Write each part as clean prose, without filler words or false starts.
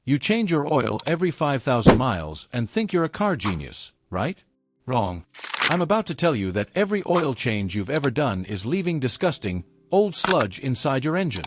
You change your oil every 5,000 miles and think you're a car genius, right? Wrong. I'm about to tell you that every oil change you've ever done is leaving disgusting, old sludge inside your engine.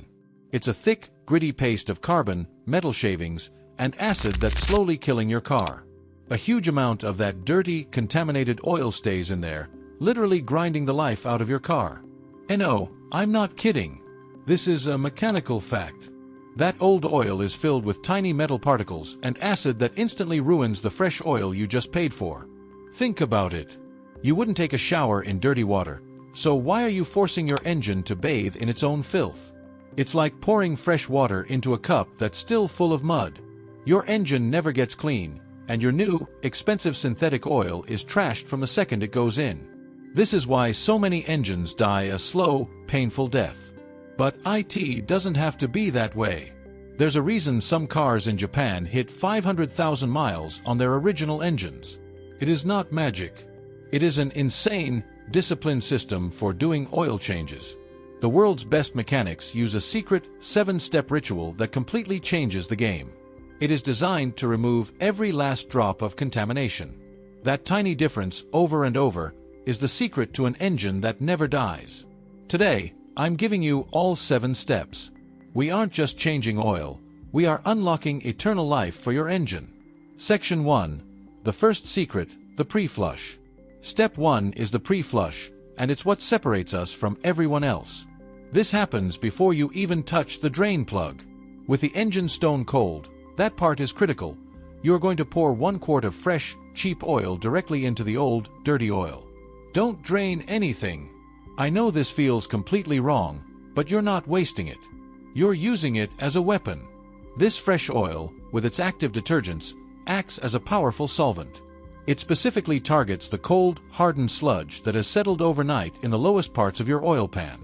It's a thick, gritty paste of carbon, metal shavings, and acid that's slowly killing your car. A huge amount of that dirty, contaminated oil stays in there, literally grinding the life out of your car. And no, I'm not kidding. This is a mechanical fact. That old oil is filled with tiny metal particles and acid that instantly ruins the fresh oil you just paid for. Think about it. You wouldn't take a shower in dirty water, so why are you forcing your engine to bathe in its own filth? It's like pouring fresh water into a cup that's still full of mud. Your engine never gets clean, and your new, expensive synthetic oil is trashed from the second it goes in. This is why so many engines die a slow, painful death. But it doesn't have to be that way. There's a reason some cars in Japan hit 500,000 miles on their original engines. It is not magic. It is an insane, disciplined system for doing oil changes. The world's best mechanics use a secret, 7-step ritual that completely changes the game. It is designed to remove every last drop of contamination. That tiny difference, over and over, is the secret to an engine that never dies. Today, I'm giving you all 7 steps. We aren't just changing oil, we are unlocking eternal life for your engine. Section 1. The first secret, the pre-flush. Step 1 is the pre-flush, and it's what separates us from everyone else. This happens before you even touch the drain plug. With the engine stone cold, that part is critical. You're going to pour 1 quart of fresh, cheap oil directly into the old, dirty oil. Don't drain anything. I know this feels completely wrong, but you're not wasting it. You're using it as a weapon. This fresh oil, with its active detergents, acts as a powerful solvent. It specifically targets the cold, hardened sludge that has settled overnight in the lowest parts of your oil pan.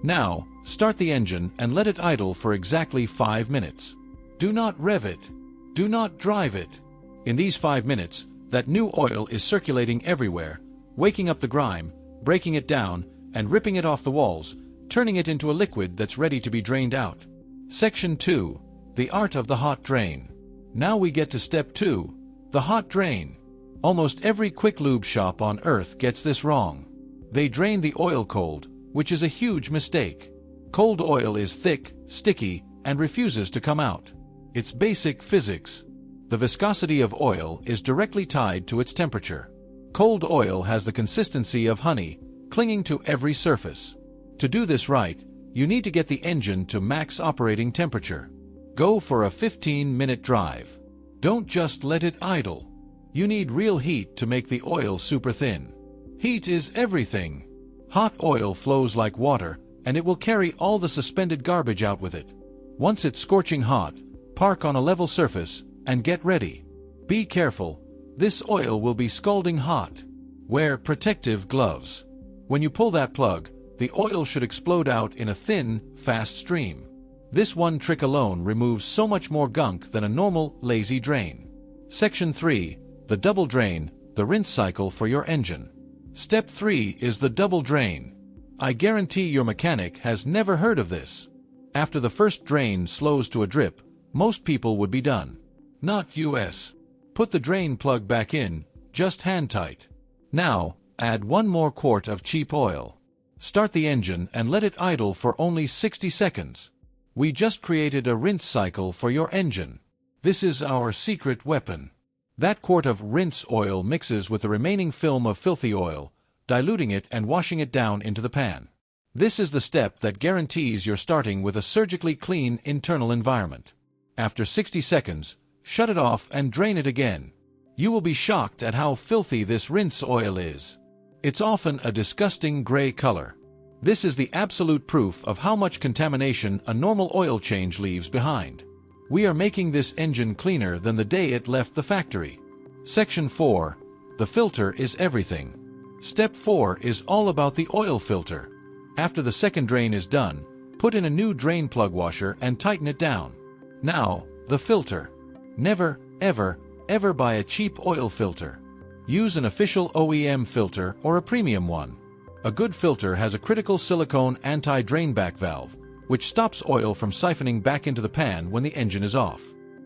Now, start the engine and let it idle for exactly 5 minutes. Do not rev it. Do not drive it. In these 5 minutes, that new oil is circulating everywhere, waking up the grime, breaking it down, and ripping it off the walls, turning it into a liquid that's ready to be drained out. Section 2. The art of the hot drain. Now we get to step 2, the hot drain. Almost every quick lube shop on earth gets this wrong. They drain the oil cold, which is a huge mistake. Cold oil is thick, sticky, and refuses to come out. It's basic physics. The viscosity of oil is directly tied to its temperature. Cold oil has the consistency of honey, clinging to every surface. To do this right, you need to get the engine to max operating temperature. Go for a 15-minute drive. Don't just let it idle. You need real heat to make the oil super thin. Heat is everything. Hot oil flows like water, and it will carry all the suspended garbage out with it. Once it's scorching hot, park on a level surface and get ready. Be careful. This oil will be scalding hot. Wear protective gloves. When you pull that plug, the oil should explode out in a thin, fast stream. This one trick alone removes so much more gunk than a normal, lazy drain. Section 3. The double drain, the rinse cycle for your engine. Step 3 is the double drain. I guarantee your mechanic has never heard of this. After the first drain slows to a drip, most people would be done. Not us. Put the drain plug back in, just hand tight. Now, add 1 more quart of cheap oil. Start the engine and let it idle for only 60 seconds. We just created a rinse cycle for your engine. This is our secret weapon. That quart of rinse oil mixes with the remaining film of filthy oil, diluting it and washing it down into the pan. This is the step that guarantees you're starting with a surgically clean internal environment. After 60 seconds, shut it off and drain it again. You will be shocked at how filthy this rinse oil is. It's often a disgusting gray color. This is the absolute proof of how much contamination a normal oil change leaves behind. We are making this engine cleaner than the day it left the factory. Section 4. The filter is everything. Step 4 is all about the oil filter. After the second drain is done, put in a new drain plug washer and tighten it down. Now, the filter. Never, ever, ever buy a cheap oil filter. Use an official OEM filter or a premium one. A good filter has a critical silicone anti-drain back valve, which stops oil from siphoning back into the pan when the engine is off.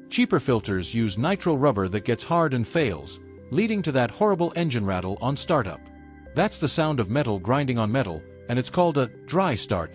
Cheaper filters use nitrile rubber that gets hard and fails, leading to that horrible engine rattle on startup. That's the sound of metal grinding on metal, and it's called a dry start.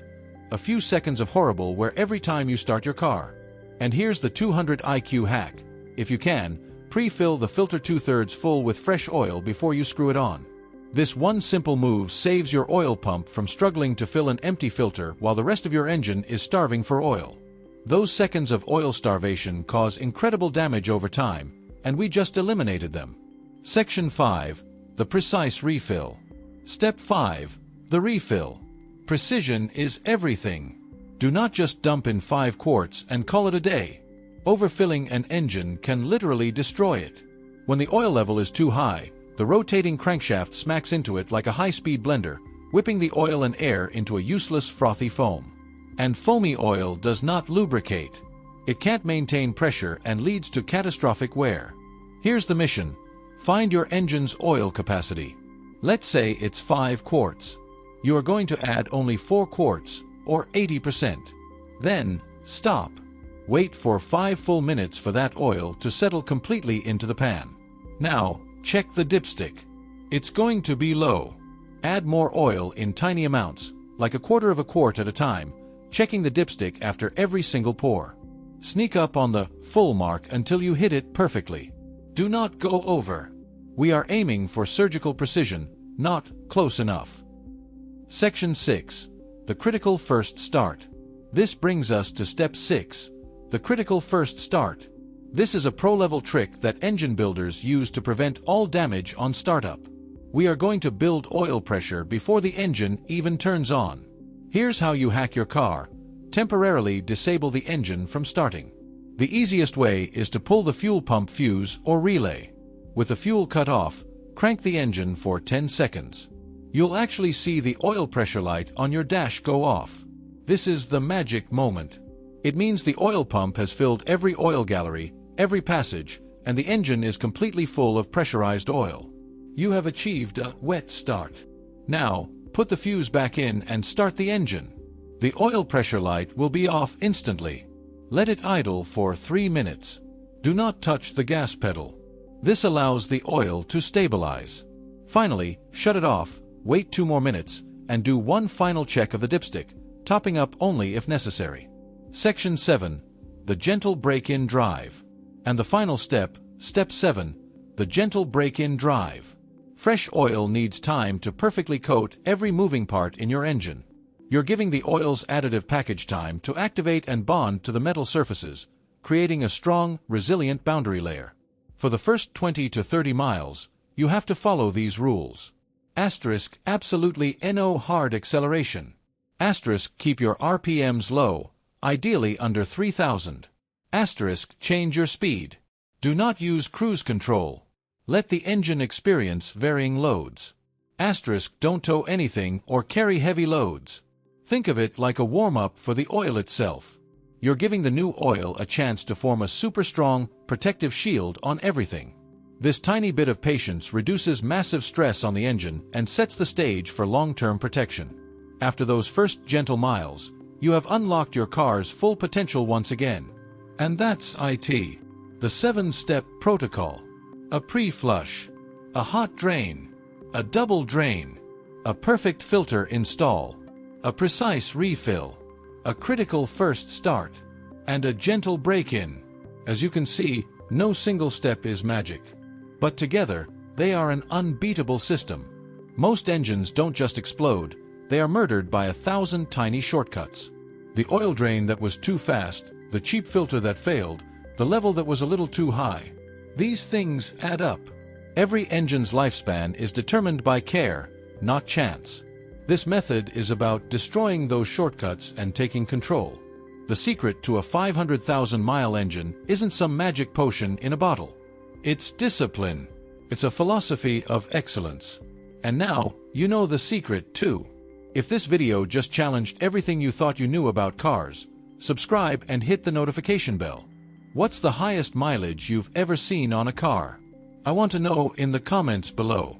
A few seconds of horrible where every time you start your car. And here's the 200 IQ hack. If you can, pre-fill the filter 2/3 full with fresh oil before you screw it on. This one simple move saves your oil pump from struggling to fill an empty filter while the rest of your engine is starving for oil. Those seconds of oil starvation cause incredible damage over time, and we just eliminated them. Section 5. The precise refill. Step 5. The refill. Precision is everything. Do not just dump in 5 quarts and call it a day. Overfilling an engine can literally destroy it. When the oil level is too high, the rotating crankshaft smacks into it like a high-speed blender, whipping the oil and air into a useless frothy foam. And foamy oil does not lubricate. It can't maintain pressure and leads to catastrophic wear. Here's the mission. Find your engine's oil capacity. Let's say it's 5 quarts. You are going to add only 4 quarts, or 80%. Then, stop. Wait for 5 full minutes for that oil to settle completely into the pan. Now, check the dipstick. It's going to be low. Add more oil in tiny amounts, like 1/4 of a quart at a time, checking the dipstick after every single pour. Sneak up on the full mark until you hit it perfectly. Do not go over. We are aiming for surgical precision, not close enough. Section 6. The critical first start. This brings us to step 6. The critical first start. This is a pro-level trick that engine builders use to prevent all damage on startup. We are going to build oil pressure before the engine even turns on. Here's how you hack your car. Temporarily disable the engine from starting. The easiest way is to pull the fuel pump fuse or relay. With the fuel cut off, crank the engine for 10 seconds. You'll actually see the oil pressure light on your dash go off. This is the magic moment. It means the oil pump has filled every oil gallery, every passage, and the engine is completely full of pressurized oil. You have achieved a wet start. Now, put the fuse back in and start the engine. The oil pressure light will be off instantly. Let it idle for 3 minutes. Do not touch the gas pedal. This allows the oil to stabilize. Finally, shut it off, wait 2 more minutes, and do one final check of the dipstick, topping up only if necessary. Section 7. The gentle break-in drive. And the final step, Step 7. The gentle break-in drive. Fresh oil needs time to perfectly coat every moving part in your engine. You're giving the oil's additive package time to activate and bond to the metal surfaces, creating a strong, resilient boundary layer. For the first 20 to 30 miles, you have to follow these rules. Asterisk, absolutely no hard acceleration. Asterisk, keep your RPMs low, ideally under 3,000. Asterisk, change your speed. Do not use cruise control. Let the engine experience varying loads. Asterisk, don't tow anything or carry heavy loads. Think of it like a warm-up for the oil itself. You're giving the new oil a chance to form a super strong, protective shield on everything. This tiny bit of patience reduces massive stress on the engine and sets the stage for long-term protection. After those first gentle miles, you have unlocked your car's full potential once again. And that's it. The 7-step protocol. A pre-flush. A hot drain. A double drain. A perfect filter install. A precise refill. A critical first start. And a gentle break-in. As you can see, no single step is magic. But together, they are an unbeatable system. Most engines don't just explode, they are murdered by 1,000 tiny shortcuts. The oil drain that was too fast, the cheap filter that failed, the level that was a little too high. These things add up. Every engine's lifespan is determined by care, not chance. This method is about destroying those shortcuts and taking control. The secret to a 500,000-mile engine isn't some magic potion in a bottle. It's discipline. It's a philosophy of excellence. And now, you know the secret too. If this video just challenged everything you thought you knew about cars, subscribe and hit the notification bell. What's the highest mileage you've ever seen on a car? I want to know in the comments below.